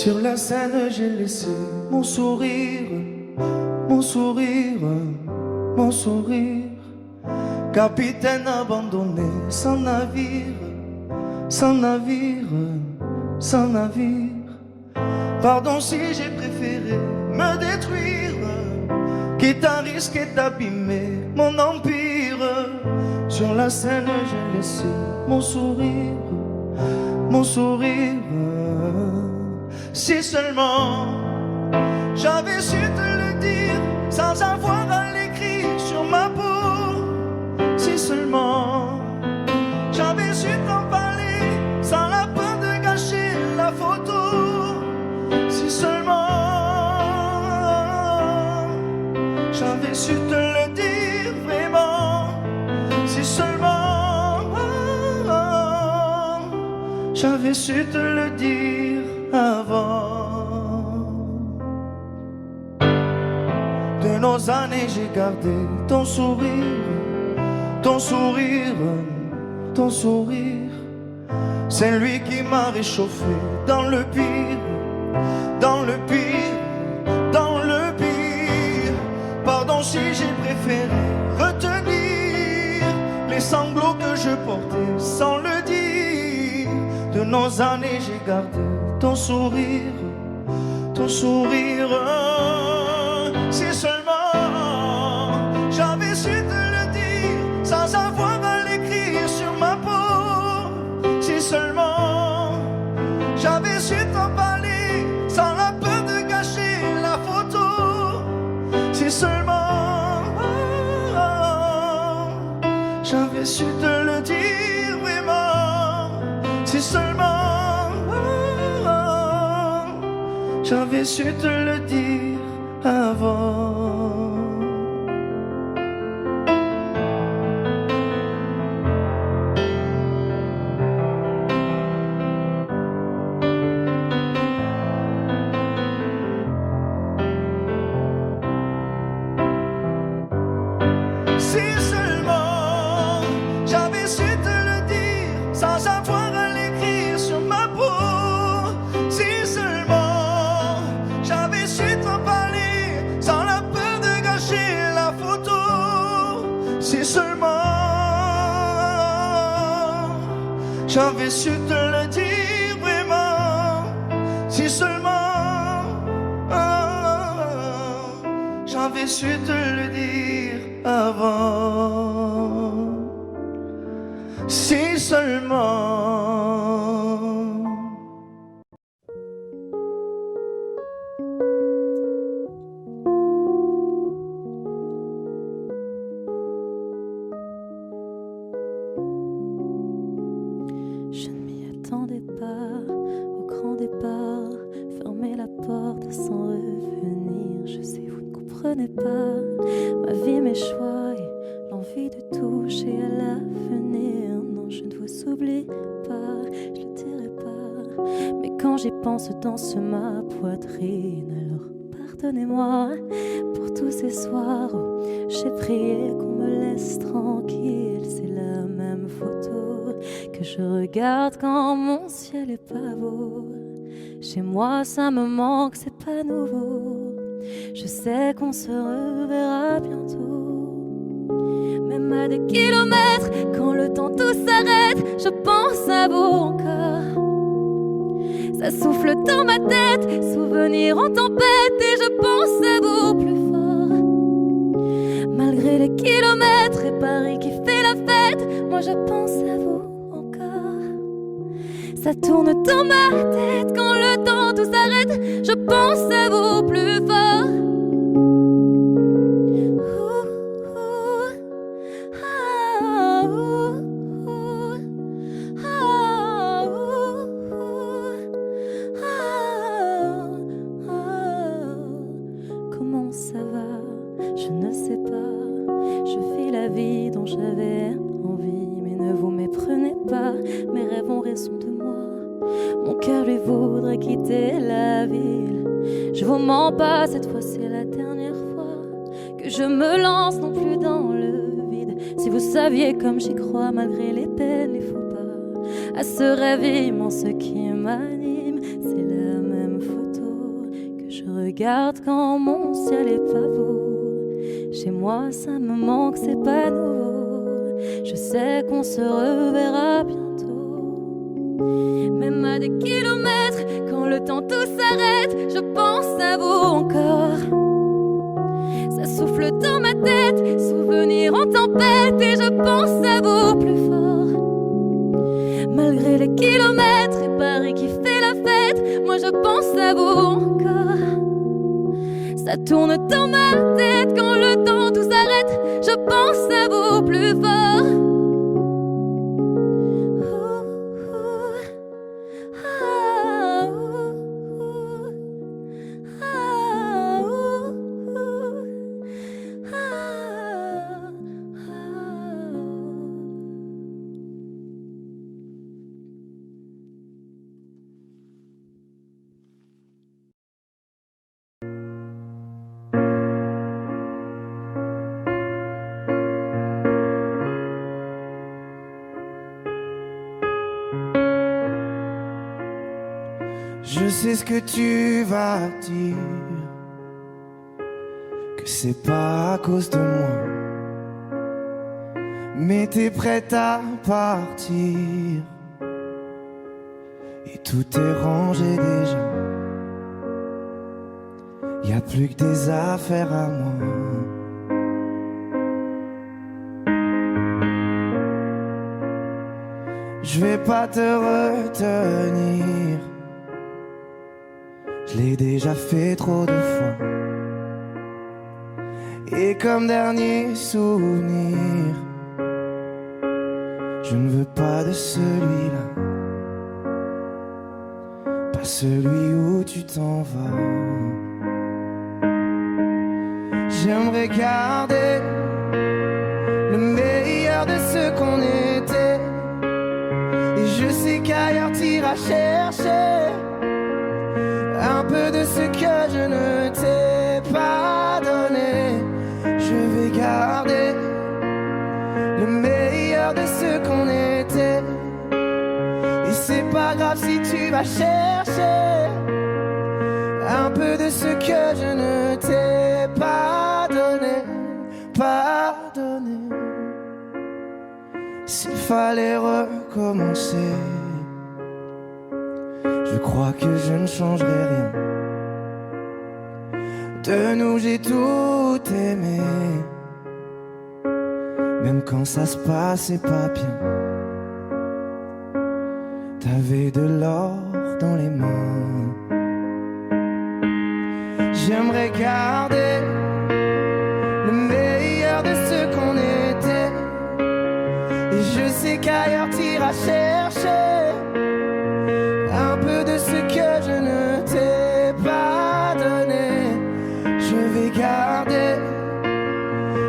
Sur la scène, j'ai laissé mon sourire, mon sourire, mon sourire. Capitaine abandonné, sans navire, sans navire, sans navire. Pardon si j'ai préféré me détruire, quitte à risquer d'abîmer mon empire. Sur la scène, j'ai laissé mon sourire, mon sourire. Si seulement j'avais su te le dire sans avoir à l'écrire sur ma peau. Si seulement j'avais su t'en parler sans la peur de gâcher la photo. Si seulement j'avais su te le dire vraiment. Si seulement j'avais su te le dire avant. De nos années j'ai gardé ton sourire, ton sourire, ton sourire. C'est lui qui m'a réchauffé dans le pire, dans le pire, dans le pire. Pardon si j'ai préféré retenir les sanglots que je portais sans le dire. De nos années j'ai gardé ton sourire, ton sourire. Si seulement j'avais su te le dire sans avoir à l'écrire sur ma peau. Si seulement j'avais su t'en parler sans la peur de gâcher la photo. Si seulement j'avais su te le dire vraiment. Si seulement j'avais su te le dire avant. Si seulement j'avais su te le dire sans avoir à l'écrire sur ma peau. Si seulement j'avais su t'en parler sans la peur de gâcher la photo. Si seulement j'avais su te le dire vraiment. Si seulement j'avais su te le dire avant. Si seulement. Je ne m'y attendais pas au grand départ. Fermer la porte sans revenir. Je sais, vous ne comprenez pas ma vie, mes choix et l'envie de toucher à l'avenir. Non, je ne vous oublie pas, je le dirai pas. Mais quand j'y pense, danse ma poitrine. Alors pardonnez-moi pour tous ces soirs où j'ai prié qu'on me laisse tranquille. C'est la même photo que je regarde quand mon ciel est pas beau. Chez moi ça me manque, c'est pas nouveau. Je sais qu'on se reverra bientôt. Même à des kilomètres, quand le temps tout s'arrête, je pense à vous encore. Ça souffle dans ma tête, souvenirs en tempête, et je pense à vous plus fort. Malgré les kilomètres et Paris qui fait la fête, moi je pense à vous encore. Ça tourne dans ma tête, quand le temps tout s'arrête, je pense à vous plus fort. Comment ça va? Je ne sais pas. Je vis la vie dont j'avais envie, mais ne vous méprenez pas. Mes rêves ont raison de moi. Mon cœur lui voudrait quitter la ville. Je vous mens pas, cette fois c'est la dernière fois que je me lance non plus dans le vide. Si vous saviez comme j'y crois malgré les peines, les faux pas, à ce rêve immense qui m'anime, c'est la même fois regarde quand mon ciel est pas beau. Chez moi ça me manque, c'est pas nouveau. Je sais qu'on se reverra bientôt. Même à des kilomètres, quand le temps tout s'arrête, je pense à vous encore. Ça souffle dans ma tête, souvenirs en tempête, et je pense à vous plus fort. Malgré les kilomètres et Paris qui fait la fête, moi je pense à vous encore. Ça tourne dans ma tête quand le temps tout s'arrête, je pense à vous plus fort. Je sais ce que tu vas dire, que c'est pas à cause de moi, mais t'es prête à partir et tout est rangé déjà. Y a plus que des affaires à moi. Je vais pas te retenir, je l'ai déjà fait trop de fois. Et comme dernier souvenir, je ne veux pas de celui-là, pas celui où tu t'en vas. J'aimerais garder le meilleur de ce qu'on était, et je sais qu'ailleurs t'iras chercher un peu de ce que je ne t'ai pas donné. Je vais garder le meilleur de ce qu'on était, et c'est pas grave si tu vas chercher un peu de ce que je ne t'ai pas donné, pas donné. S'il fallait recommencer, je crois que je ne changerai rien. De nous j'ai tout aimé, même quand ça se passait pas bien. T'avais de l'or dans les mains. J'aimerais garder le meilleur de ce qu'on était, et je sais qu'ailleurs t'iras chercher un peu de ce que je ne t'ai pas donné. Je vais garder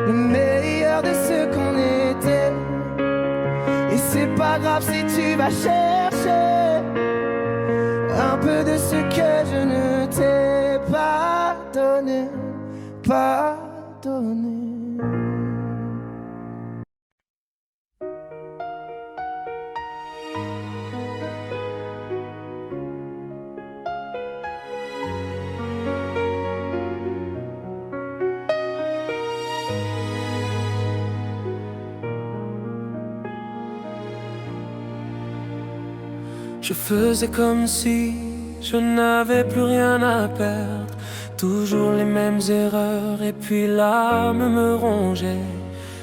le meilleur de ce qu'on était, et c'est pas grave si tu vas chercher un peu de ce que je ne t'ai pas donné, pas donné. Je faisais comme si je n'avais plus rien à perdre, toujours les mêmes erreurs, et puis l'âme me rongeait.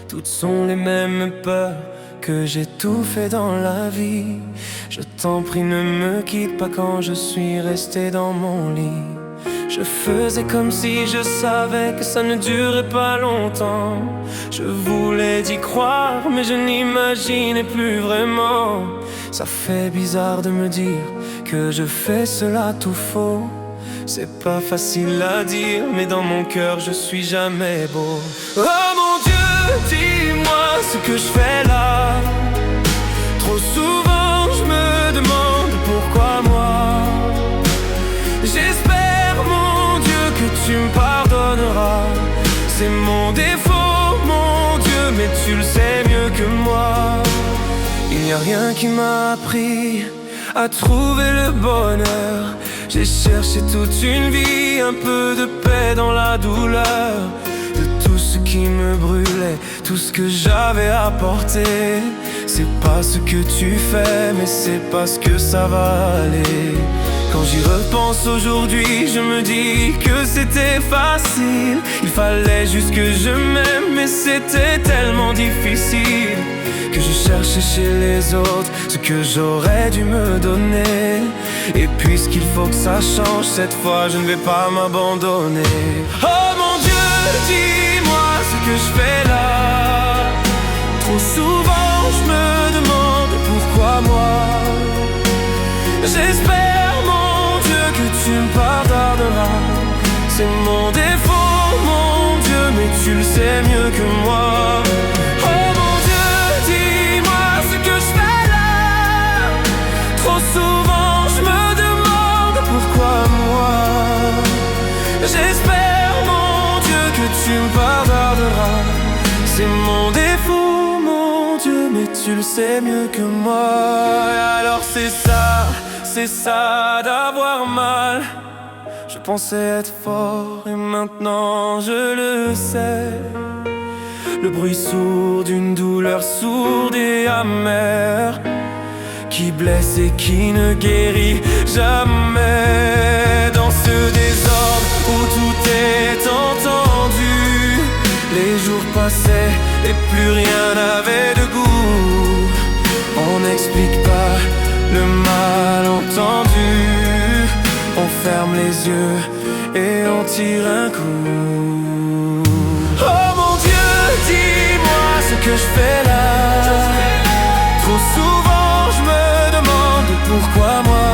Toutes sont les mêmes peurs que j'ai tout fait dans la vie. Je t'en prie, ne me quitte pas quand je suis resté dans mon lit. Je faisais comme si je savais que ça ne durait pas longtemps. Je voulais y croire, mais je n'imaginais plus vraiment. Ça fait bizarre de me dire que je fais cela tout faux. C'est pas facile à dire, mais dans mon cœur je suis jamais beau. Oh mon Dieu, dis-moi ce que je fais là. Trop souvent je me demande pourquoi moi. J'espère mon Dieu que tu me pardonneras. C'est mon défaut mon Dieu, mais tu le sais mieux que moi. Il n'y a rien qui m'a appris à trouver le bonheur J'ai cherché toute une vie, un peu de paix dans la douleur de tout ce qui me brûlait, tout ce que j'avais apporté. C'est pas ce que tu fais, mais c'est parce que ça va aller. Quand j'y repense aujourd'hui, je me dis que c'était facile. Il fallait juste que je m'aime, mais c'était tellement difficile que je cherchais chez les autres ce que j'aurais dû me donner. Et puisqu'il faut que ça change, cette fois je ne vais pas m'abandonner. Oh mon Dieu, dis-moi ce que je fais là. Trop souvent je me demande pourquoi moi. J'espère mon Dieu que tu me pardonneras. C'est mon défaut mon Dieu, mais tu le sais mieux que moi. Oh mon Dieu, dis-moi ce que je fais là. Trop souvent je me demande pourquoi moi. J'espère mon Dieu que tu me pardonneras. C'est mon défaut mon Dieu, mais tu le sais mieux que moi. Alors c'est ça d'avoir mal. Je pensais être fort et maintenant je le sais. Le bruit sourd d'une douleur sourde et amère qui blesse et qui ne guérit jamais. Dans ce désordre où tout est entendu, les jours passaient et plus rien n'avait de goût. On n'explique pas le malentendu. On ferme les yeux et on tire un coup. Oh mon Dieu, dis-moi ce que je fais là. Trop souvent je me demande pourquoi moi.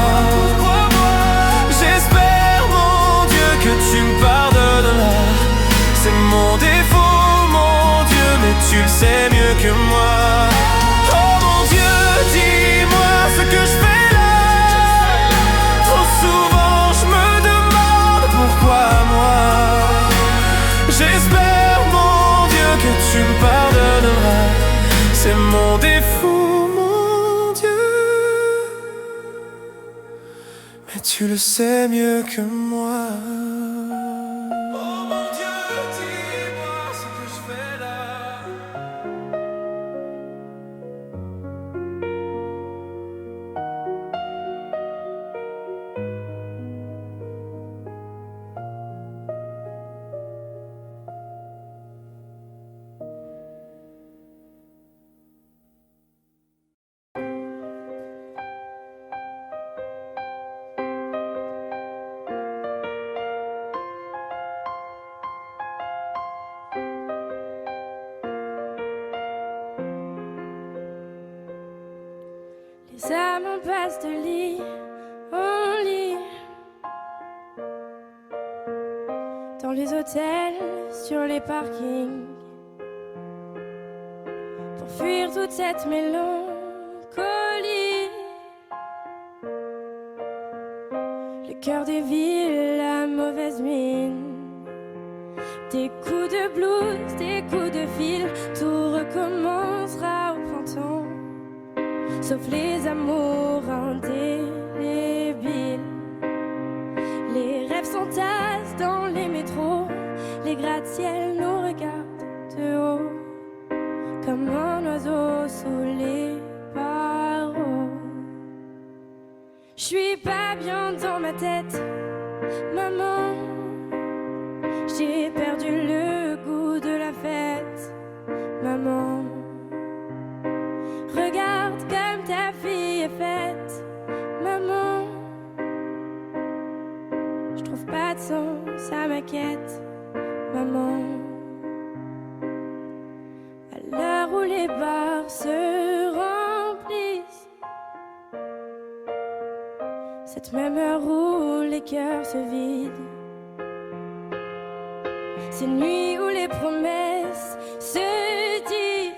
J'espère mon Dieu que tu me pardonneras. C'est mon défaut mon Dieu, mais tu le sais mieux que moi. Oh mon Dieu, dis-moi ce que je fais là. Trop souvent je me demande pourquoi moi. J'espère mon Dieu que tu me pardonneras. C'est mon défaut mon Dieu, mais tu le sais mieux que moi. Oh mon Dieu, dis-moi ce que je fais là. Les âmes passent de lit en lit, dans les hôtels, sur les parkings, pour fuir toute cette mélancolie. Le cœur des villes, la mauvaise mine, des coups de blues, des coups de fil, tout recommencera au printemps. Sauf les amours indélébiles. Les rêves s'entassent dans les métros. Les gratte-ciels nous regardent de haut, comme un oiseau sous les barreaux. J'suis pas bien dans ma tête, maman. J'ai perdu le goût de la fête, maman. Regarde comme ta fille est faite, maman. Je trouve pas de sens à ma quête, maman. À l'heure où les bars se remplissent, cette même heure où les cœurs se vident, ces nuits où les promesses se disent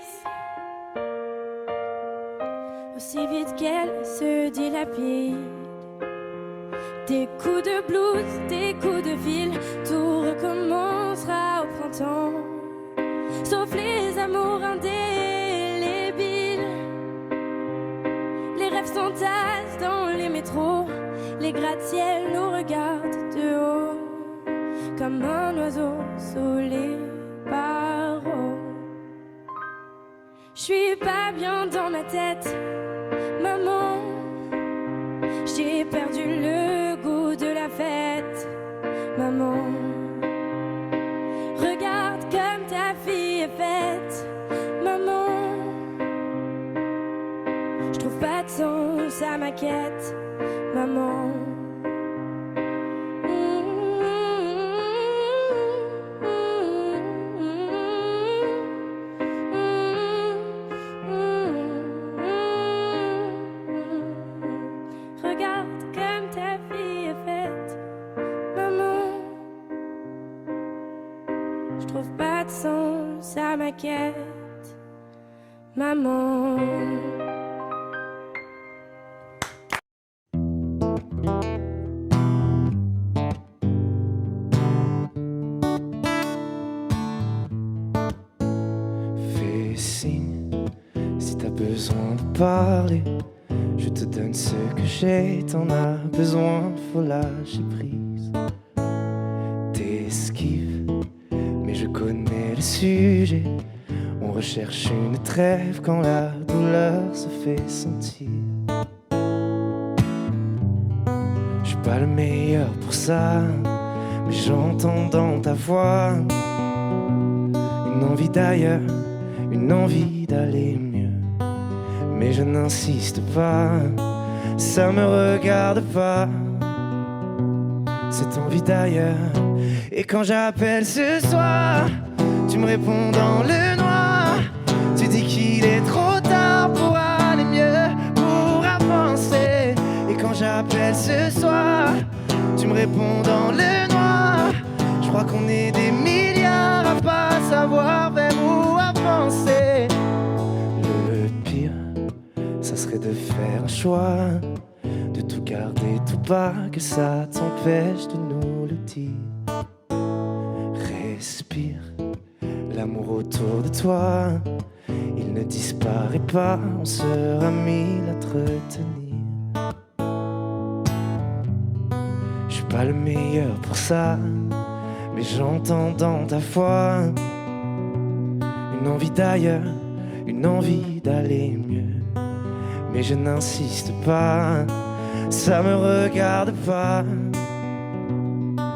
aussi vite qu'elles se dilapident. Des coups de blues, des coups de fil, tout recommencera au printemps. Sauf les amours indélébiles. Les rêves s'entassent dans les métros. Les des gratte-ciels nous regardent de haut, comme un oiseau sous les barreaux. J'suis pas bien dans ma tête, maman. J'ai perdu le goût de la fête, maman. Regarde comme ta fille est faite, maman. J'trouve pas de sens à ma quête, maman. Regarde comme ta fille est faite, maman. J'trouve pas de sens à ma quête, maman. Fais signe si t'as besoin de parler. Je te donne ce que j'ai, t'en as besoin, faut lâcher prise. T'esquives, mais je connais le sujet. On recherche une trêve quand la douleur se fait sentir. Je suis pas le meilleur pour ça, mais j'entends dans ta voix une envie d'ailleurs, une envie d'aller mieux. Mais je n'insiste pas, ça me regarde pas, cette envie d'ailleurs. Et quand j'appelle ce soir, tu me réponds dans le noir. Tu dis qu'il est trop tard pour aller mieux, pour avancer. Et quand j'appelle ce soir, tu me réponds dans le noir. Je crois qu'on est des milliards à pas savoir vers où avancer. Le pire, ça serait de faire un choix, de tout garder tout bas, que ça t'empêche de nous le dire. Respire, l'amour autour de toi, il ne disparaît pas, on sera mille à te retenir. Je suis pas le meilleur pour ça, mais j'entends dans ta voix une envie d'ailleurs, une envie d'aller mieux. Mais je n'insiste pas, ça me regarde pas,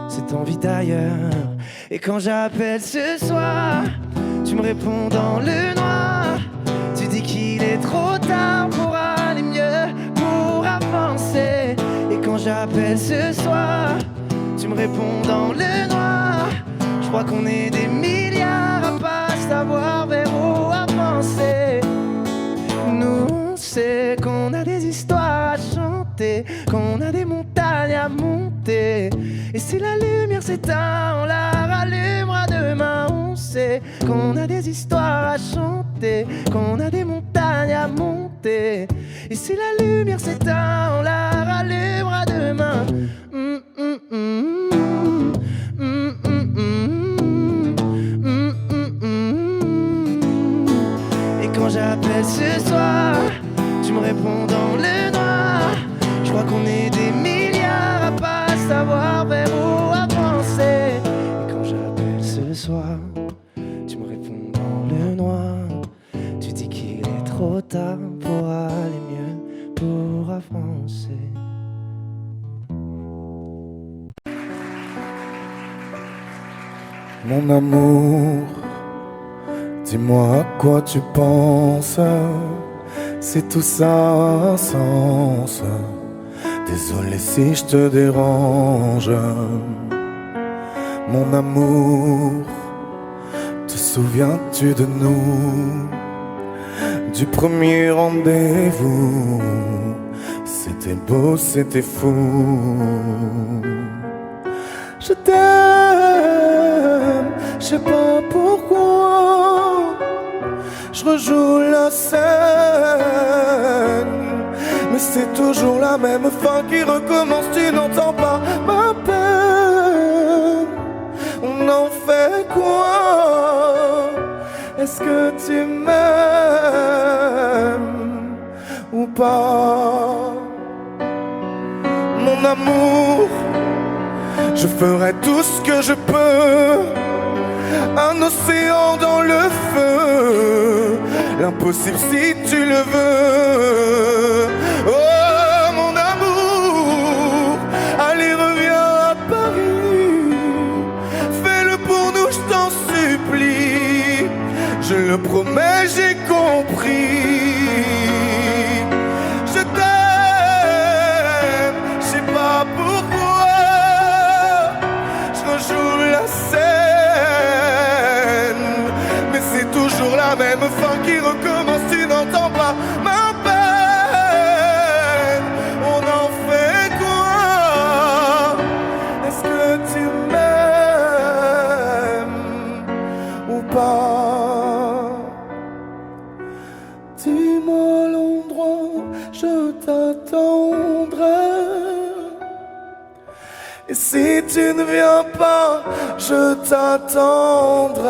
cette envie d'ailleurs. Et quand j'appelle ce soir, tu me réponds dans le noir. Tu dis qu'il est trop tard pour aller mieux, pour avancer. Et quand j'appelle ce soir, tu me réponds dans le noir. Je crois qu'on est des milliards à pas savoir vers où avancer. Nous, on sait qu'on a des histoires à chanter, qu'on a des montagnes à monter. Et si la lumière s'éteint, on la rallumera demain. On sait qu'on a des histoires à chanter, qu'on a des montagnes à monter. Et si la lumière s'éteint, on la rallumera demain. Et quand j'appelle ce soir, tu me réponds dans le noir. Je crois qu'on est des milliards à pas savoir vers où avancer. Et quand j'appelle ce soir, tu me réponds dans le noir. Tu dis qu'il est trop tard pour aller mieux, pour avancer. Mon amour, dis-moi à quoi tu penses. C'est tout ça un sens. Désolé si je te dérange. Mon amour, te souviens-tu de nous? Du premier rendez-vous, c'était beau, c'était fou. Je t'aime, je sais pas pourquoi. Je rejoue la scène, mais c'est toujours la même fin qui recommence. Tu n'entends pas ma peine. On en fait quoi? Est-ce que tu m'aimes ou pas? Mon mon amour. Je ferai tout ce que je peux. Un océan dans le feu, l'impossible si tu le veux. Oh mon amour, allez reviens à Paris. Fais-le pour nous, je t'en supplie. Je le promets, j'ai compris. Je t'aime, je sais pas pourquoi. Je rejoue la scène, mais c'est toujours la même fin qui recommence. Tu n'entends pas ma peine. On en fait quoi? Est-ce que tu m'aimes ou pas? Dis-moi l'endroit, je t'attendrai. Et si tu ne viens pas, je t'attendrai.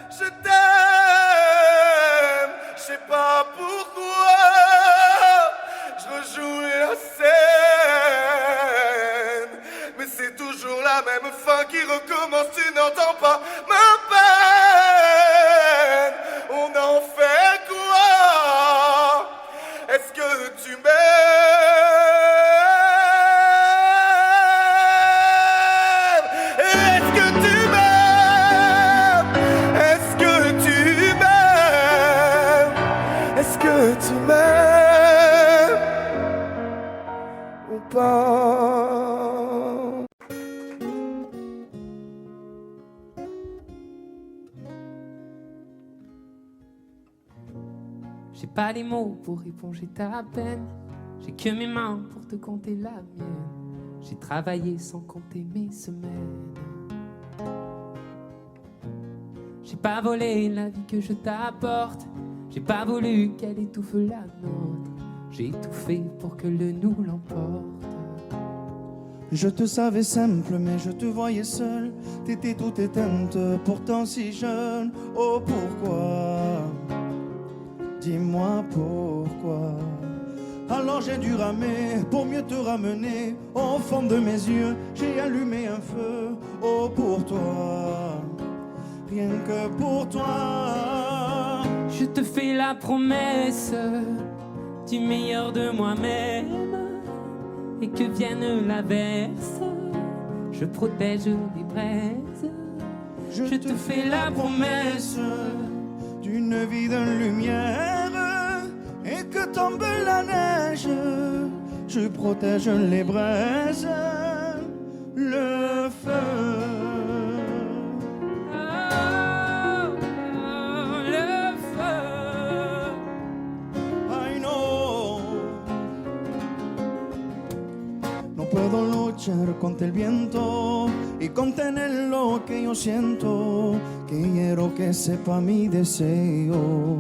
Je t'aime, je sais pas pourquoi. Je rejoue la scène, mais c'est toujours la même fin qui recommence. Tu n'entends pas ma peine. On en fait quoi? Est-ce que tu m'aimes? Est-ce que tu m'aimes? Est-ce que tu m'aimes? Est-ce que tu m'aimes ou pas? J'ai pas les mots pour éponger ta peine. J'ai que mes mains pour te compter la mienne. J'ai travaillé sans compter mes semaines. J'ai pas volé la vie que je t'apporte. J'ai pas voulu qu'elle étouffe la nôtre. J'ai tout fait pour que le nous l'emporte. Je te savais simple, mais je te voyais seule. T'étais toute éteinte, pourtant si jeune. Oh pourquoi? Dis-moi pourquoi. Alors j'ai dû ramer pour mieux te ramener. Au fond de mes yeux, j'ai allumé un feu. Oh pour toi, rien que pour toi. Je te fais la promesse du meilleur de moi-même. Et que vienne l'averse, je protège les braises. Je te fais la promesse d'une vie de lumière. Et que tombe la neige, je protège les braises, le feu. Le feu. I know. No puedo luchar contra el viento y contener lo que yo siento, que quiero que sepa mi deseo.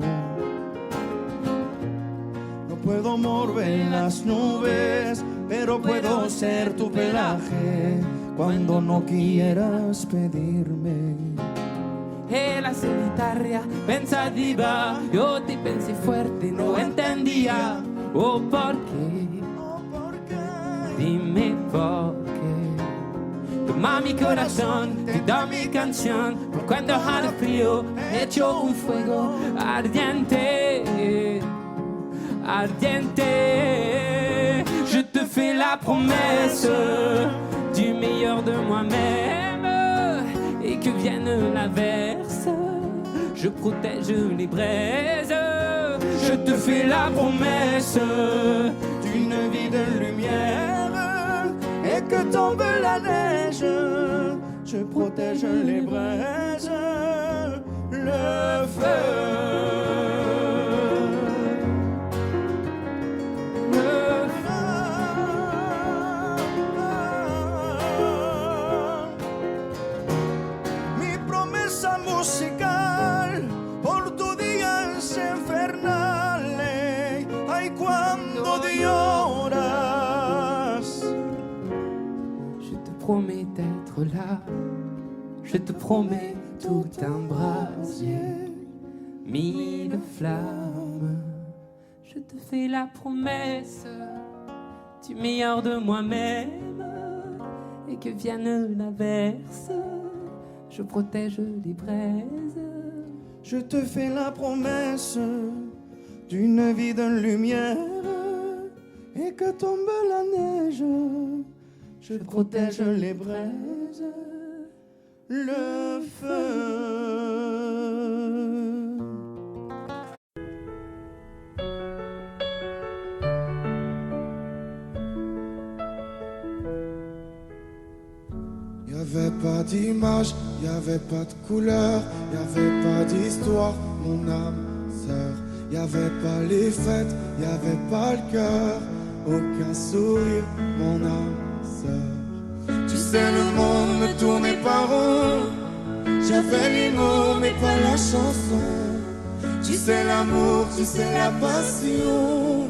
No puedo mover las nubes, pero puedo ser tu pelaje cuando no quieras pedirme. E la solitaria pensativa, yo te pensé fuerte, no entendía. Oh, ¿por qué? Dime por qué. Toma mi corazón, te da mi canción. Por cuando haga frío, echo un fuego ardiente, ardiente. Je te fais la promesse du meilleur de moi-même. Et que vienne l'averse, je protège les braises. Je te fais la promesse d'une vie de lumière. Et que tombe la neige, je protège les braises, le feu. Mi promesa musical por tu día es infernal. Ay, cuando lloras. Je te promets d'être là. Je te promets tout un brasier, mille flammes. je te fais la promesse du meilleur de moi-même. Et que vienne l'averse, je protège les braises. Je te fais la promesse d'une vie de lumière. Et que tombe la neige, je protège les braises, le feu. Y'avait pas d'image, y'avait pas de couleur, y'avait pas d'histoire, mon âme sœur. Y'avait pas les fêtes, y'avait pas le cœur, aucun sourire, mon âme sœur. Tu sais, le monde ne tournait pas rond, j'avais les mots mais pas la chanson. Tu sais l'amour, tu sais la passion.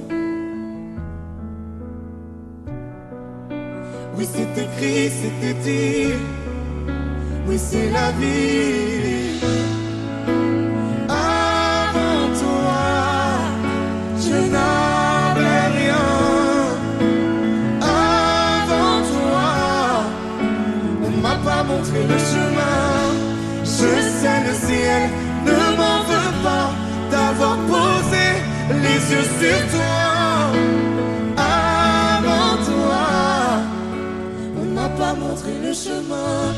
Oui, c'est écrit, c'était dit. Oui, c'est la vie. Avant toi, je n'avais rien. Avant toi, on m'a pas montré le chemin. Je sais, le ciel ne m'en veut pas d'avoir posé les yeux sur toi. Avant toi, on m'a pas montré le chemin.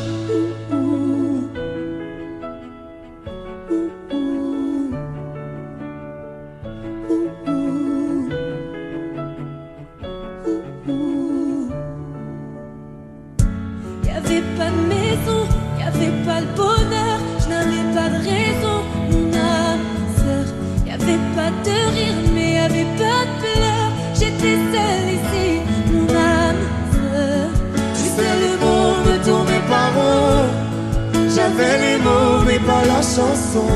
Y'avait pas de maison, y'avait pas le bonheur, je n'avais pas de raison, mon âme sœur. Y'avait pas de rire, mais y'avait pas de pleurs. J'étais seule ici, mon âme sœur. Tu sais, le monde ne tournait pas rond. J'avais les mots mais pas la chanson.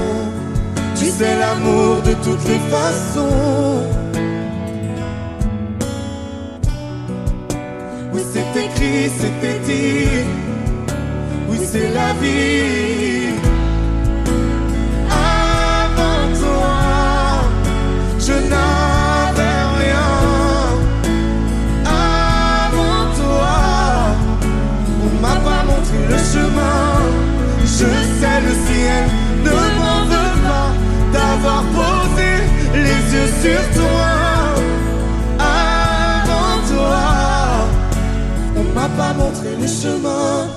Tu sais, l'amour de toutes les façons. Oui, c'est écrit, c'était dit. Oui, c'est la vie. Avant toi, je n'avais rien. Avant toi, on m'a pas montré le chemin. Je sais, le ciel ne m'en veut pas d'avoir posé les yeux sur toi. Avant toi, on m'a pas montré le chemin.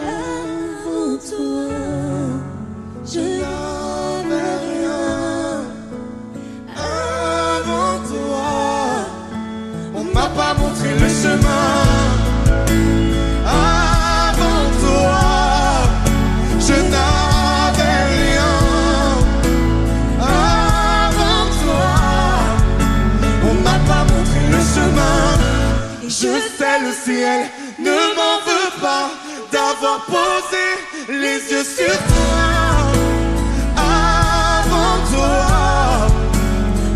Avant toi, je N'avais rien. Avant toi, on m'a pas montré le chemin. Avant toi, je n'avais rien. Avant toi, on m'a pas montré le chemin. Je sais, le ciel ne m'en veut pas d'avoir posé les yeux sur toi. Avant toi,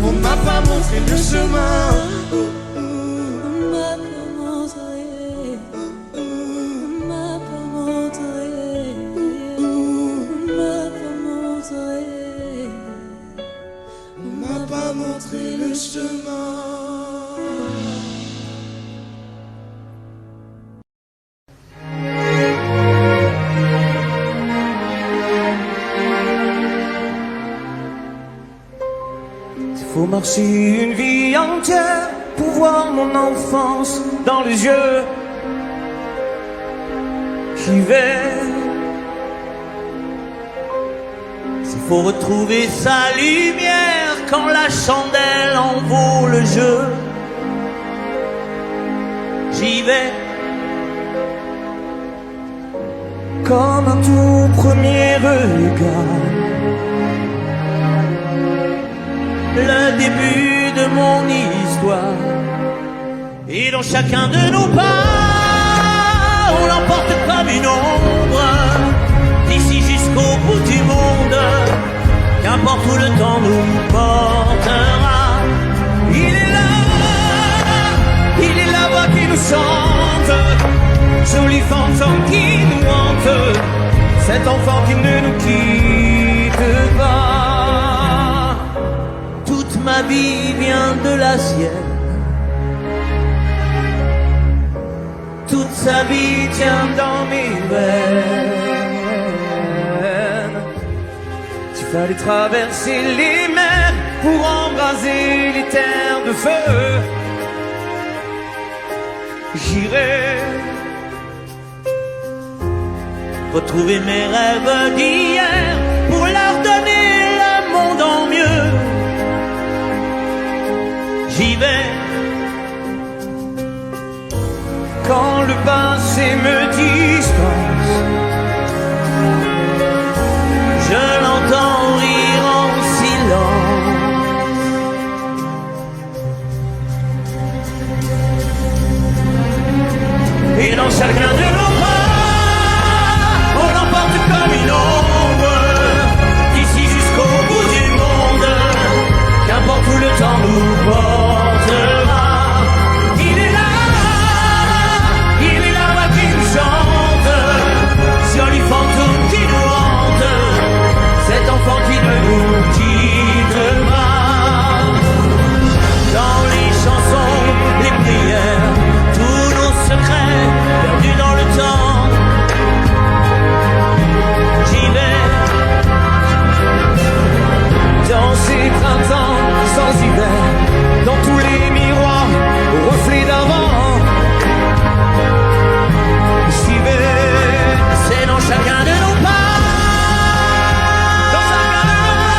on m'a pas montré le chemin. on m'a pas montré, on m'a pas montré, on m'a pas montré, On m'a pas montré le chemin. Faut marcher une vie entière pour voir mon enfance dans les yeux. J'y vais. S'il faut retrouver sa lumière quand la chandelle en vaut le jeu, j'y vais. Comme un tout premier regard, le début de mon histoire, et dans chacun de nos pas, on l'emporte comme une ombre, d'ici jusqu'au bout du monde, qu'importe où le temps nous portera, il est chante, jolie fantôme qui nous hante, cet enfant qui ne nous quitte pas. Toute ma vie vient de la sienne, toute sa vie tient dans mes veines. Tu fallait traverser les mers pour embraser les terres de feu. J'irai retrouver mes rêves d'hier pour leur donner le monde en mieux. J'y vais quand le passé me dispense. Je l'entends rire en silence. Et dans chacun de nos pas, on l'emporte comme une ombre, d'ici jusqu'au bout du monde, qu'importe où le temps nous portera. Il est là, voix qui nous chante, joli fantôme qui nous hante, cet enfant qui ne nous quitte pas. Dans les chansons, les prières, tous nos secrets perdus dans le temps. J'y vais dans ces printemps sans hiver, dans tous les miroirs aux reflets d'avant. J'y vais, c'est dans chacun de nos pas, dans chacun de nos pas.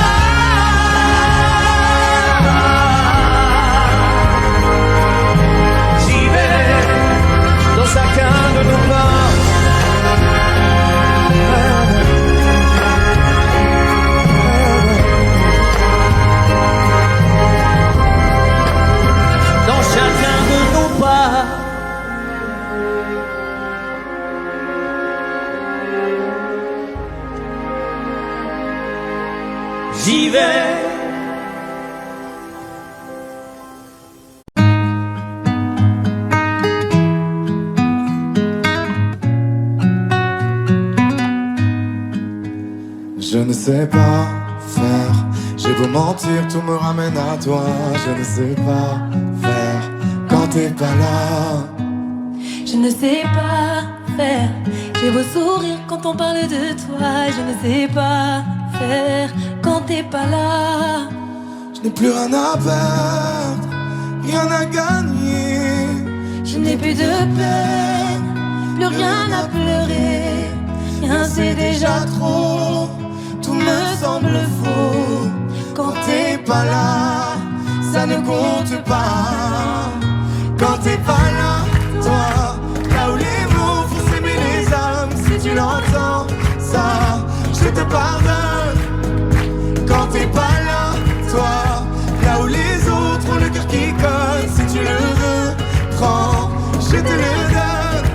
J'y vais dans chacun de nos pas. Dans chacun de nos pas. J'y vais. Je ne sais pas faire, j'ai beau mentir, tout me ramène à toi. Je ne sais pas faire quand t'es pas là. Je ne sais pas faire, j'ai beau sourire quand on parle de toi. Je ne sais pas faire quand t'es pas là. Je n'ai plus rien à perdre, rien à gagner. Je n'ai plus de peine, plus rien à pleurer. Rien c'est déjà trop, tout me semble faux. Quand t'es pas là, ça ne compte pas. Quand t'es pas là, toi, là où les mots font s'aimer les âmes. Si tu l'entends, ça, je te pardonne. Quand t'es pas là, toi, là où les autres ont le cœur qui colle. Si tu le veux, prends, je te le donne.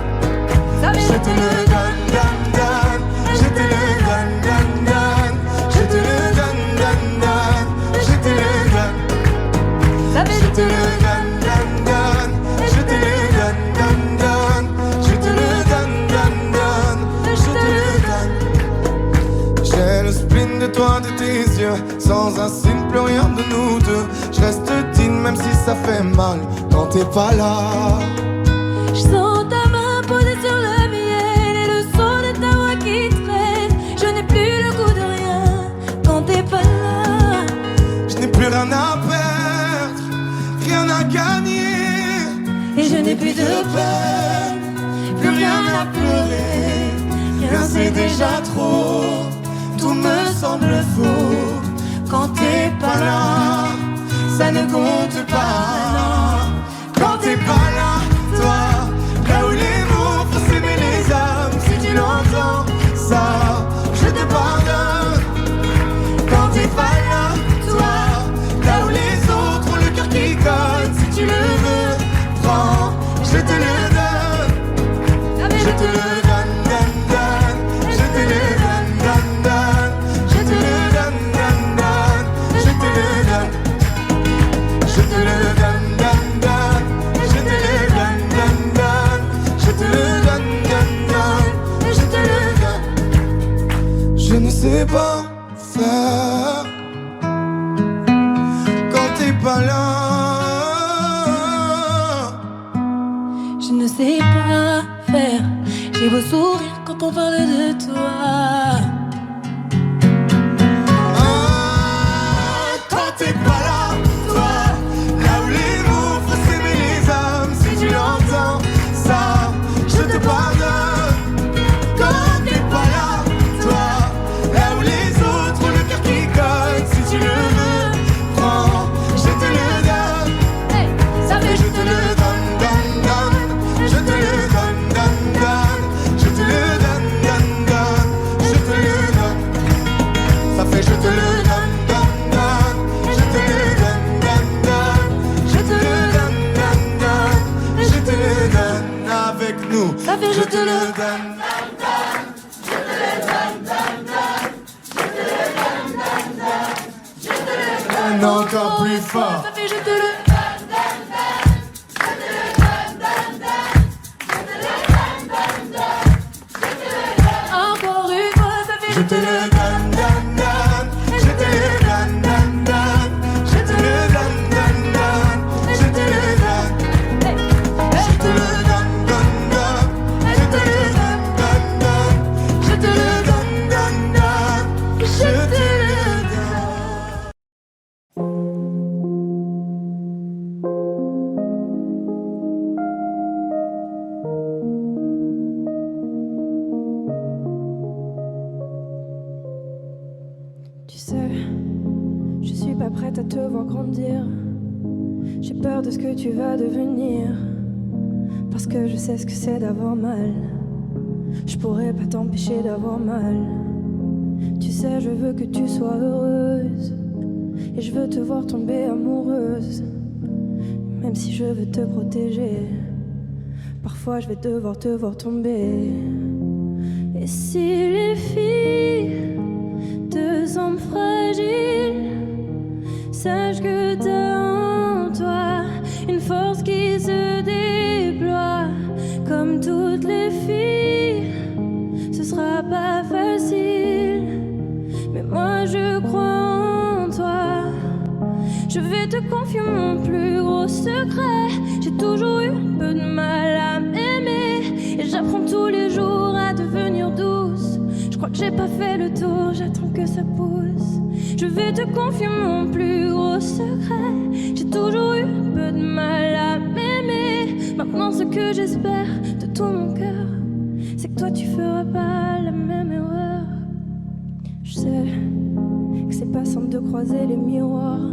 Je te le donne, donne, donne. Je te le donne, donne, donne. Je te le donne, donne, donne. Je te le donne. Je te le donne, donne, donne. Je te le donne, donne, donne. Je te le donne, donne, donne. Je te le donne. J'ai le spleen de toi, de tes yeux. Sans un signe, plus rien de nous deux. Je reste digne même si ça fait mal quand t'es pas là. je sens ta main posée sur le mien et le son de ta voix qui traîne. Je n'ai plus le goût de rien quand t'es pas là. Je n'ai plus rien à perdre, rien à gagner. Et je n'ai plus de peine, plus rien à pleurer. Rien c'est déjà trop, tout me semble faux. Quand t'es pas là, ça ne compte pas. Quand t'es pas là, toi, là où les mots font s'aimer les âmes. Si tu l'entends, ça, je te pardonne. Quand t'es pas là, toi, là où les autres ont le cœur qui colle. Si tu le veux, prends, je te le donne. Je te le donne, donne, donne. Je te le donne, donne, donne. Je te le donne, donne, donne. Je te le donne. Je te le donne, sais pas faire quand t'es pas là. Je ne sais pas faire. J'ai beau sourire quand on parle de toi. Quand t'es pas là, toi, là où les mots font s'aimer les âmes, si tu l'entends, ça, je te pardonne. Quand t'es pas là, toi, là où les autres ont le cœur qui cogne, si tu le veux, prends, je te le donne. Hey, ça fait Je te le donne, donne, donne. Je te le donne, donne, donne. Je te le donne, donne, donne. Je te le donne. Ça fait je te le donne, donne, donne. Je te le donne, donne, donne. Je te le donne, donne, donne. Je te le donne avec nous. Ça fait je te le donne. Encore plus fort. Ça fait je te le encore une fois, ça fait Je te le donne, donne, donne. Je te le donne, donne, donne. Je te le donne, donne, donne. Je te le donne. Je te le donne, donne, donne. Je te le donne, donne, donne. Je te le donne, donne, donne. Je te le donne. Tu sais, je suis pas prête à te voir grandir. J'ai peur de ce que tu vas devenir. Parce que je sais ce que c'est d'avoir mal. Je pourrais pas t'empêcher d'avoir mal. Tu sais, je veux que tu sois heureuse. Et je veux te voir tomber amoureuse. Même si je veux te protéger, parfois je vais devoir te voir tomber. Et si les filles te semblent fragiles, sache que t'as en toi une force qui se déploie. Comme toutes les filles, ce sera pas facile, mais moi je crois en toi. Je vais te confier mon plus gros secret. J'ai toujours eu un peu de mal à m'aimer, et j'apprends tous les jours à devenir douce. Je crois que j'ai pas fait le tour, j'attends que ça pousse. Je vais te confier mon plus gros secret. J'ai toujours eu un peu de mal à m'aimer. Maintenant ce que j'espère de tout mon cœur, c'est que toi tu feras pas la même erreur. Je sais que c'est pas simple de croiser les miroirs,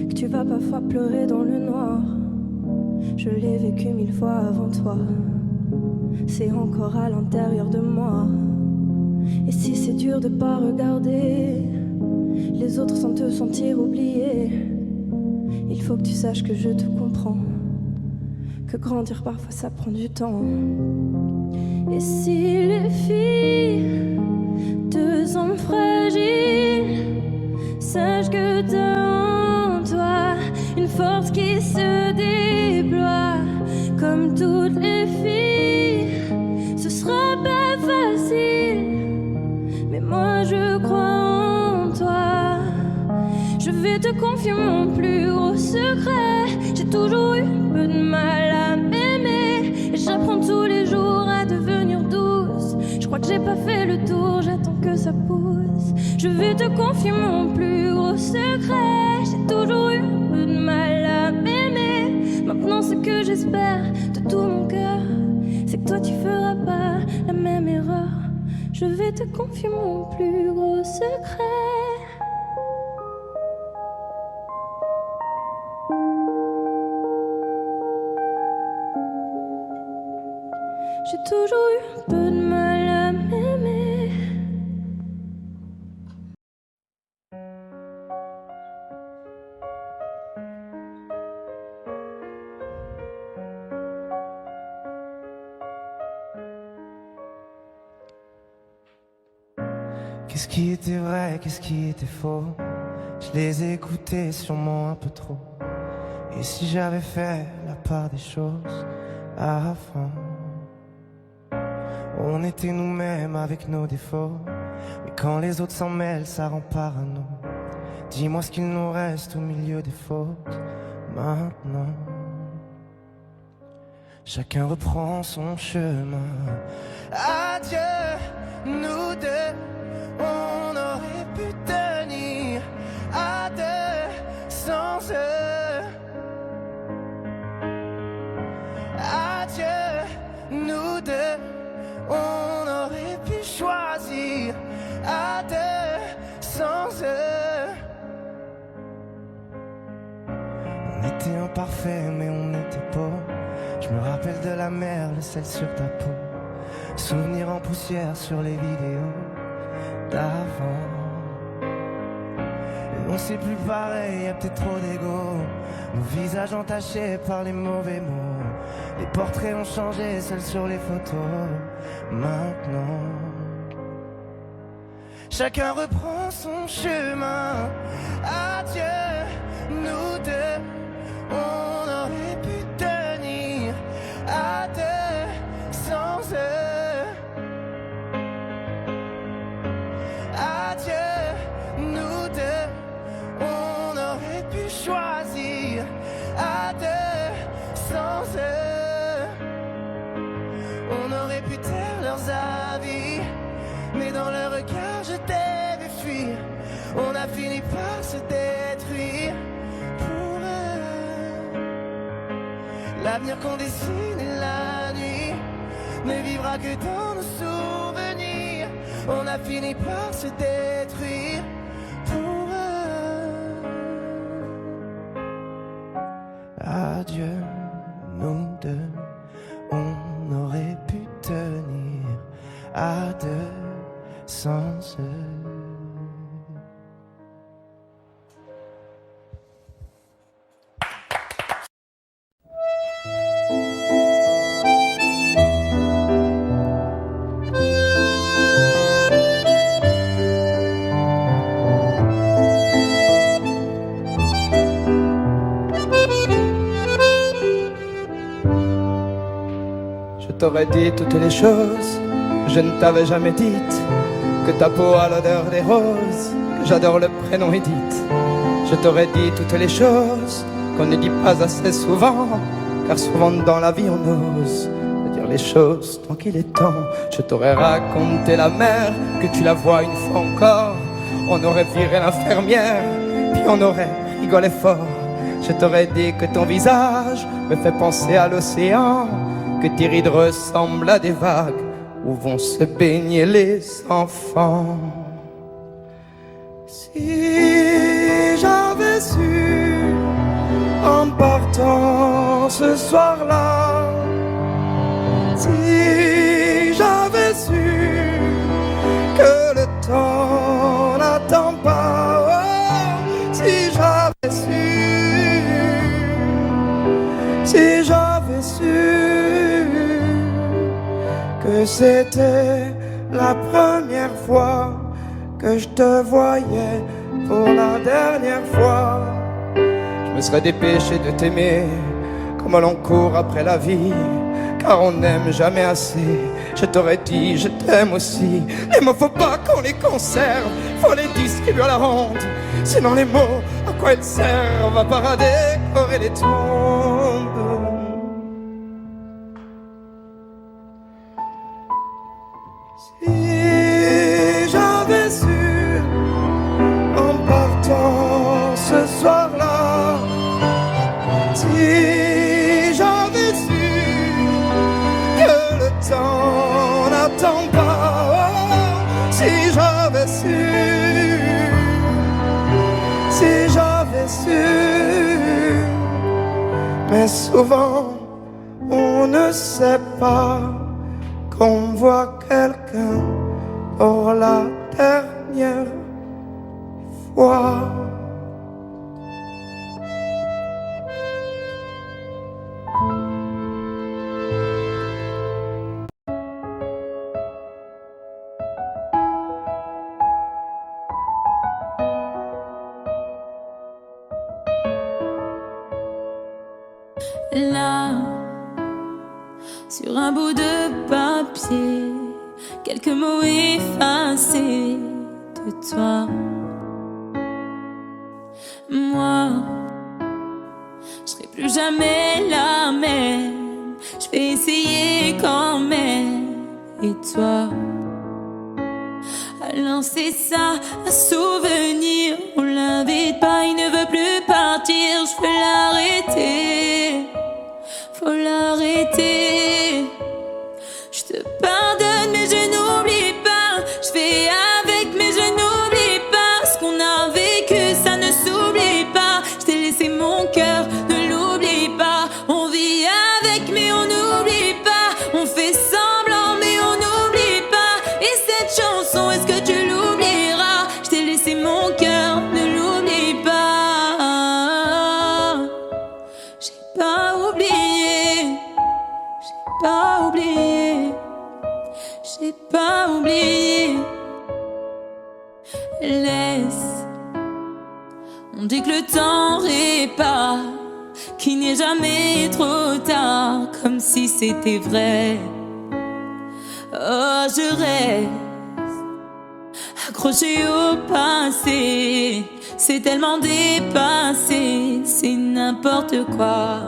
que tu vas parfois pleurer dans le noir. Je l'ai vécu 1000 fois avant toi, c'est encore à l'intérieur de moi. Et si c'est dur de pas regarder les autres sans te sentir oublié, il faut que tu saches que je te comprends, que grandir parfois ça prend du temps. Et si les filles te semblent fragiles, sache que t'as en toi une force qui se déploie. Comme toutes les filles, ce sera pas facile, mais moi je crois en toi. Je vais te confier mon plus gros secret. J'ai toujours eu un peu de mal à m'aimer, et j'apprends tous les jours à devenir douce. Je crois que j'ai pas fait le tour, j'attends que ça pousse. Je vais te confier mon plus gros secret. J'ai toujours eu un peu de mal à m'aimer. Maintenant ce que j'espère de tout mon cœur, c'est que toi tu feras pas la même erreur. Je vais te confier mon plus gros secret. J'ai toujours eu un peu de mal à m'aimer. Qu'est-ce qui était vrai, qu'est-ce qui était faux? Je les ai écoutés sûrement un peu trop. Et si j'avais fait la part des choses avant, on était nous-mêmes avec nos défauts. Mais quand les autres s'en mêlent, ça rend parano. Dis-moi ce qu'il nous reste au milieu des fautes maintenant. Chacun reprend son chemin. Adieu, nous deux, on aurait pu tenir à deux sans eux. Adieu, nous deux, on aurait pu choisir à deux sans eux. On était imparfait mais on n'était pas. Je me rappelle de la mer, le sel sur ta peau. Souvenirs en poussière sur les vidéos d'avant. Et on sait plus pareil, y'a peut-être trop d'ego. Nos visages entachés par les mauvais mots. Les portraits ont changé, seuls sur les photos. Maintenant, chacun reprend son chemin. Adieu, nous deux, on aurait pu tenir à deux sans eux. Adieu, nous deux, on aurait pu choisir à deux sans eux. On aurait pu taire leurs avis, mais dans leur regard je t'ai vu fuir. On a fini par se détruire pour eux. L'avenir qu'on dessine et la nuit ne vivra que dans nos souvenirs. On a fini par se détruire pour eux. Adieu, nous deux, on aurait pu tenir à deux sans eux. Je t'aurais dit toutes les choses que je ne t'avais jamais dites, que ta peau a l'odeur des roses, que j'adore le prénom Edith. Je t'aurais dit toutes les choses qu'on ne dit pas assez souvent, car souvent dans la vie on ose dire les choses tant qu'il est temps. Je t'aurais raconté la mer, que tu la vois une fois encore. On aurait viré l'infirmière, puis on aurait rigolé fort. Je t'aurais dit que ton visage me fait penser à l'océan, que tes rides ressemblent à des vagues où vont se baigner les enfants. Si j'avais su en partant ce soir-là, si j'avais su que le temps n'attend pas, oh, si j'avais su, si j'avais su que c'était la première fois que je te voyais pour la dernière fois, je me serais dépêché de t'aimer comme l'on court après la vie, car on n'aime jamais assez. Je t'aurais dit je t'aime aussi. Les mots faut pas qu'on les conserve, faut les distribuer à la ronde, sinon les mots à quoi ils servent à pas décorer les tombes. Si j'avais su en partant ce soir-là, si j'avais su que le temps n'attend pas, oh, si j'avais su, si j'avais su. Mais souvent on ne sait pas qu'on voit quelqu'un pour la dernière fois. Là, sur un bout de papier, quelques mots effacés, que toi. Moi, je serai plus jamais la même. Je vais essayer quand même. Et toi, alors c'est ça, un souvenir. On l'invite pas, il ne veut plus partir. Je peux l'arrêter, faut l'arrêter. Je te pardonne mais je n'oublie pas. Je fais avec mais je n'oublie pas. Ce qu'on a vécu ça ne s'oublie pas. Je t'ai laissé mon cœur, ne l'oublie pas. On vit avec mais on n'oublie pas. On fait semblant mais on n'oublie pas. Et cette chanson, est-ce que tu l'oublieras? Je t'ai laissé mon cœur, ne l'oublie pas. J'ai pas oublié, j'ai pas oublié, j'ai pas oublié. Laisse, on dit que le temps répare, qu'il n'est jamais trop tard, comme si c'était vrai. Oh, je reste accrochée au passé, c'est tellement dépassé, c'est n'importe quoi.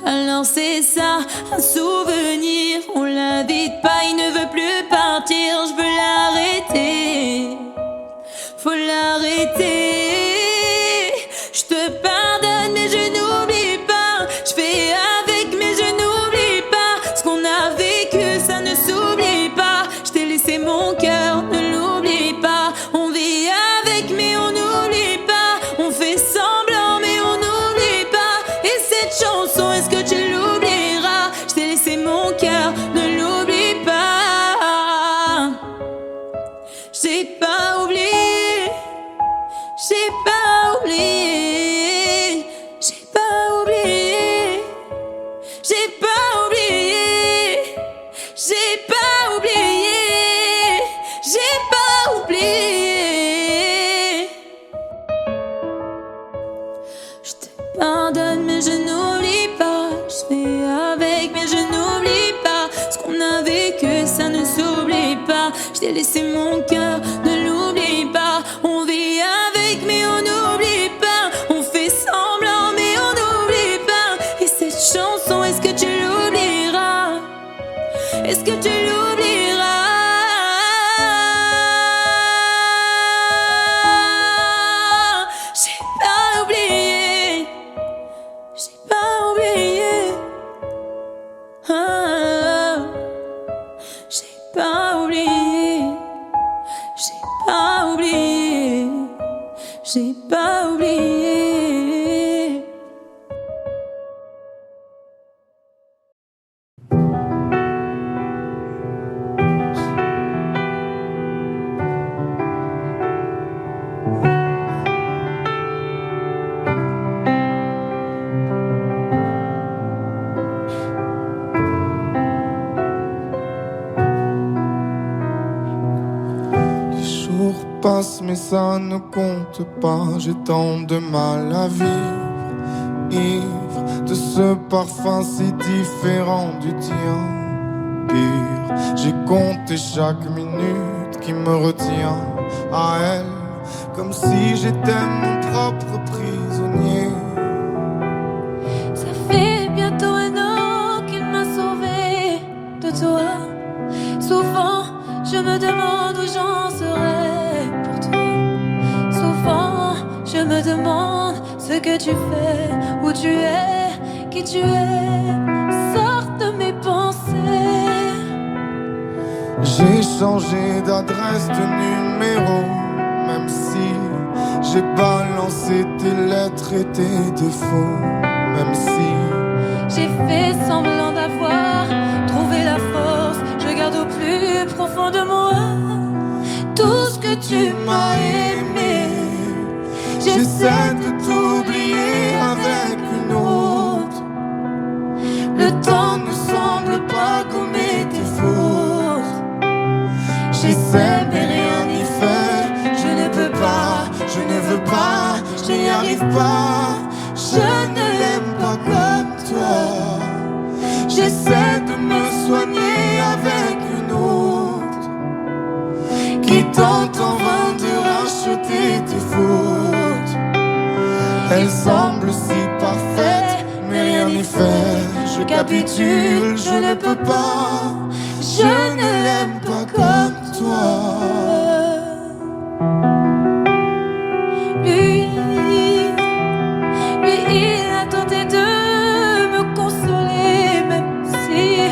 Alors c'est ça, un souvenir, on l'invite pas, il ne veut plus partir. Je veux l'arrêter, faut l'arrêter. Je te pardonne mais je n'oublie pas. Je fais avec mais je n'oublie pas. Ce qu'on a vécu ça ne s'oublie pas. Je t'ai laissé mon cœur, ne l'oublie pas. On vit avec mais on n'oublie pas. On fait semblant mais on n'oublie pas. Et cette chanson, est-ce que tu l'oublieras? Je t'ai laissé mon cœur, ne l'oublie pas. J'ai pas oublié, j'ai pas oublié, j'ai pas oublié, j'ai pas oublié, j'ai pas oublié, j'ai pas oublié. Je te pardonne mais je n'oublie pas. Je fais avec mais je n'oublie pas. Ce qu'on a vécu ça ne s'oublie pas. Je t'ai laissé mon cœur, ne l'oublie pas. On vit avec mais on n'oublie pas. On fait semblant mais on n'oublie pas. Et cette chanson, est-ce que tu l'oublieras? Est-ce que tu l'oublieras? J'ai pas oublié, j'ai pas oublié. Ah, j'ai pas oublié, j'ai pas oublié, j'ai pas oublié. Les jours passent mais ça ne compte pas. J'ai tant de mal à vivre, ivre de ce parfum si différent du tien. Pire, j'ai compté chaque minute qui me retient à elle, comme si j'étais mon propre prisonnier. Ça fait bientôt un an qu'il m'a sauvé de toi. Souvent, je me demande où j'en serais pour toi. Souvent, je me demande ce que tu fais, où tu es, qui tu es. Sors de mes pensées. J'ai changé d'adresse, de numéro, même si j'ai balancé tes lettres et tes défauts. Même si j'ai fait semblant d'avoir trouvé la force, je garde au plus profond de moi tout ce que tu m'as aimé. j'essaie de t'oublier avec une autre, le temps ne semble pas gommer tes fautes. J'essaie mais rien n'y fait, je ne peux pas, je ne veux pas, je n'y arrive pas. Je ne l'aime pas comme toi. J'essaie de me soigner avec une autre qui tente tente en vain de racheter tes fautes. Elle semble si parfaite, mais rien n'y fait. Je capitule, je ne peux pas. Je ne l'aime pas comme toi. Lui, il a tenté de me consoler, même si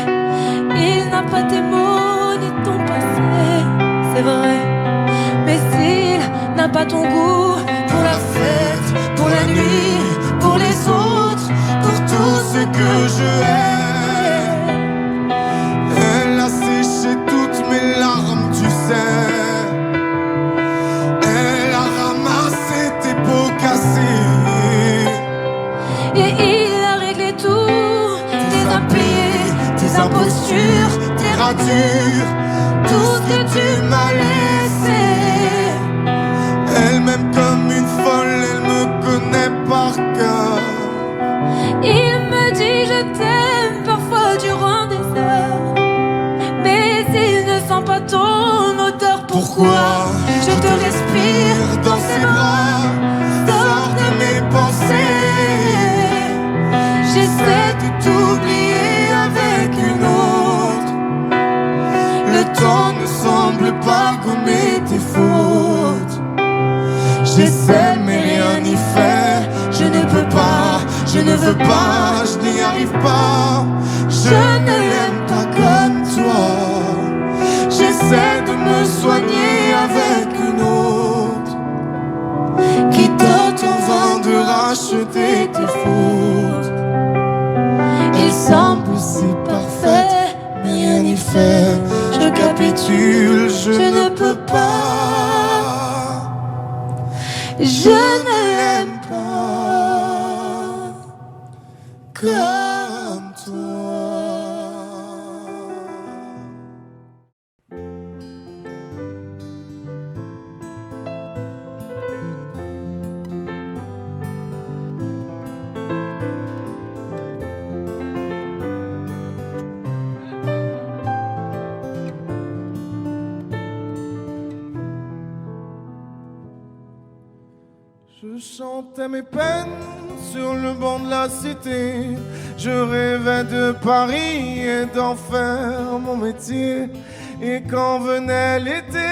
il n'a pas tes mots ni ton passé. C'est vrai, mais s'il n'a pas ton goût pour la fête, pour la nuit, pour les autres, Pour tout ce que je hais, elle a séché toutes mes larmes, tu sais. Elle a ramassé tes pots cassés, et il a réglé tout, tes impayés, tes impostures, tes ratures, tout ce que tu m'as laissé. Elle m'aime comme une folle, elle me connaît par cœur. Il me dit je t'aime parfois durant des heures, mais il ne sent pas ton odeur. Pourquoi je te respire dans ses bras, sors de mes pensées. J'essaie de t'oublier avec une autre. Le temps ne semble pas gommer tes fautes. J'essaie mais rien n'y fait. Je ne peux pas, je ne veux pas, je n'y arrive pas. Je ne l'aime pas comme toi. J'essaie de me soigner avec une autre qui tente en vain de racheter tes fautes. Il semble si parfait, mais rien n'y fait. Je capitule, je ne peux pas. Je ne l'aime pas comme toi. Je chantais mes peines sur le banc de la cité. Je rêvais de Paris et d'en faire mon métier. Et quand venait l'été,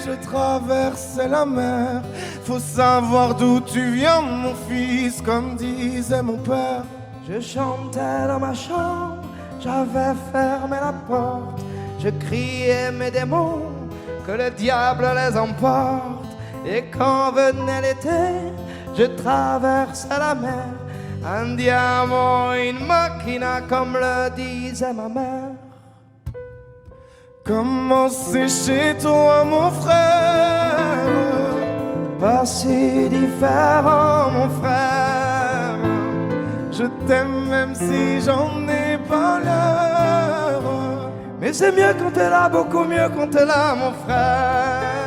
je traversais la mer. Faut savoir d'où tu viens, mon fils, comme disait mon père. Je chantais dans ma chambre, j'avais fermé la porte. Je criais mes démons, que le diable les emporte. Et quand venait l'été, je traversais la mer. Andiamo in macchina, comme le disait ma mère. Comment c'est chez toi, mon frère? Pas si différent, mon frère. Je t'aime même si j'en ai pas l'heure. Mais c'est mieux quand t'es là, beaucoup mieux quand t'es là, mon frère.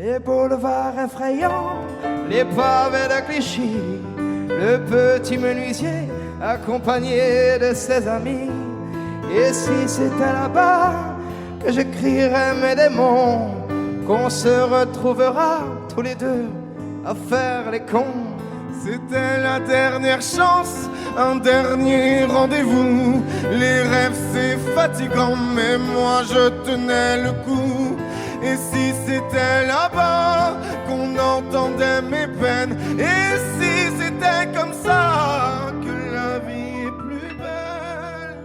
Les boulevards effrayants, les pavés de Clichy, le petit menuisier accompagné de ses amis. Et si c'était là-bas que je crierais mes démons, qu'on se retrouvera tous les deux à faire les cons. C'était la dernière chance, un dernier rendez-vous. Les rêves c'est fatigant, mais moi je tenais le coup. Et si c'était là-bas qu'on entendait mes peines, et si c'était comme ça que la vie est plus belle.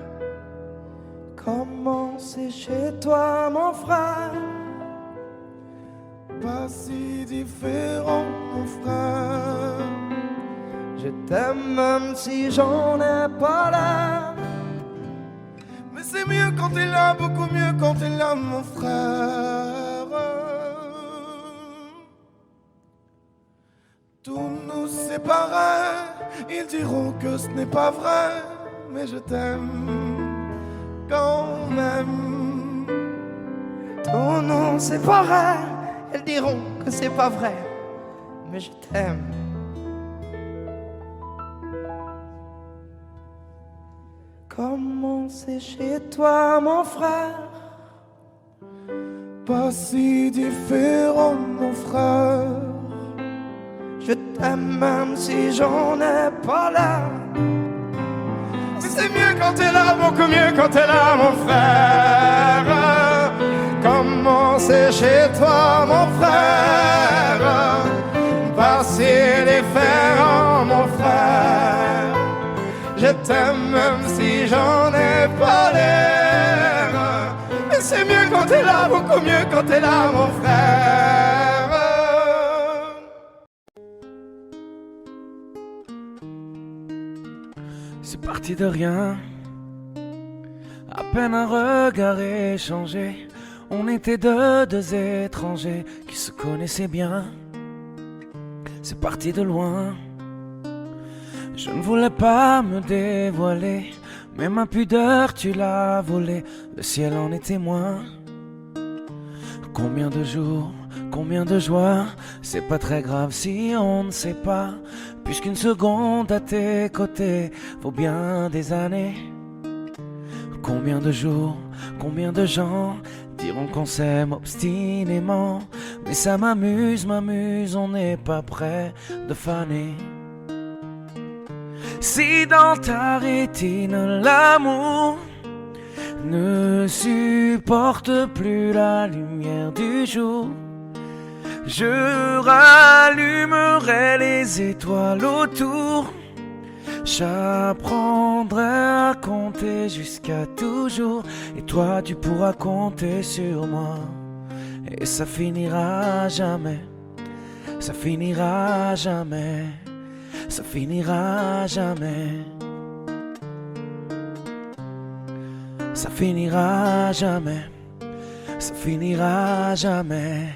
Comment c'est chez toi, mon frère? Pas si différent, mon frère. Je t'aime même si j'en ai pas l'air. Mais c'est mieux quand t'es là, beaucoup mieux quand t'es là, mon frère. Tout nous séparait, ils diront que ce n'est pas vrai, mais je t'aime quand même. Tous nous séparait, elles diront que c'est pas vrai, mais je t'aime. Comment c'est chez toi, mon frère? pas si différent, mon frère. Je t'aime même si j'en ai pas l'air. C'est mieux quand t'es là, beaucoup mieux quand t'es là, mon frère. Comment c'est chez toi, mon frère? Pas si différent, mon frère. Je t'aime même si j'en ai pas l'air. Mais c'est mieux quand t'es là, beaucoup mieux quand t'es là, mon frère. C'est parti de rien, à peine un regard échangé. On était deux étrangers qui se connaissaient bien. C'est parti de loin. Je ne voulais pas me dévoiler, mais ma pudeur tu l'as volée. Le ciel en est témoin. Combien de jours, combien de joies. C'est pas très grave si on ne sait pas, puisqu'une seconde à tes côtés vaut bien des années. Combien de jours, combien de gens diront qu'on s'aime obstinément, mais ça m'amuse, on n'est pas prêt de faner. Si dans ta rétine l'amour ne supporte plus la lumière du jour, je rallumerai les étoiles autour. J'apprendrai à compter jusqu'à toujours, et toi tu pourras compter sur moi. Et ça finira jamais, ça finira jamais, ça finira jamais. Ça finira jamais, ça finira jamais,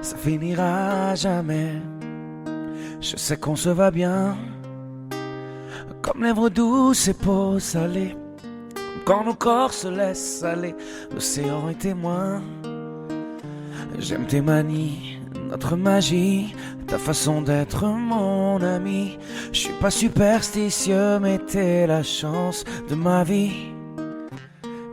ça finira jamais. Je sais qu'on se va bien, comme lèvres douces et peau salée, quand nos corps se laissent aller, l'océan est témoin. J'aime tes manies, notre magie, ta façon d'être mon ami. Je suis pas superstitieux, mais t'es la chance de ma vie.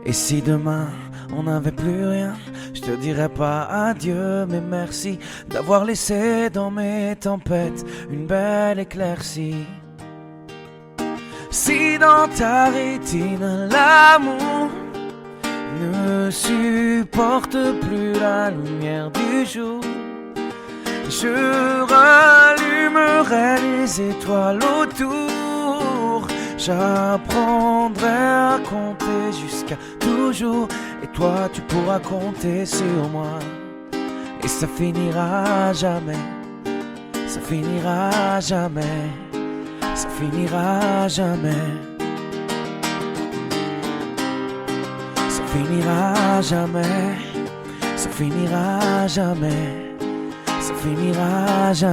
Et si demain on n'avait plus rien, je te dirais pas adieu, mais merci d'avoir laissé dans mes tempêtes une belle éclaircie. Si dans ta rétine l'amour ne supporte plus la lumière du jour, je rallumerai les étoiles autour. J'apprendrai à compter jusqu'à toujours, et toi tu pourras compter sur moi. Et ça finira jamais, ça finira jamais, ça finira jamais, ça finira jamais, ça finira jamais, ça finira jamais.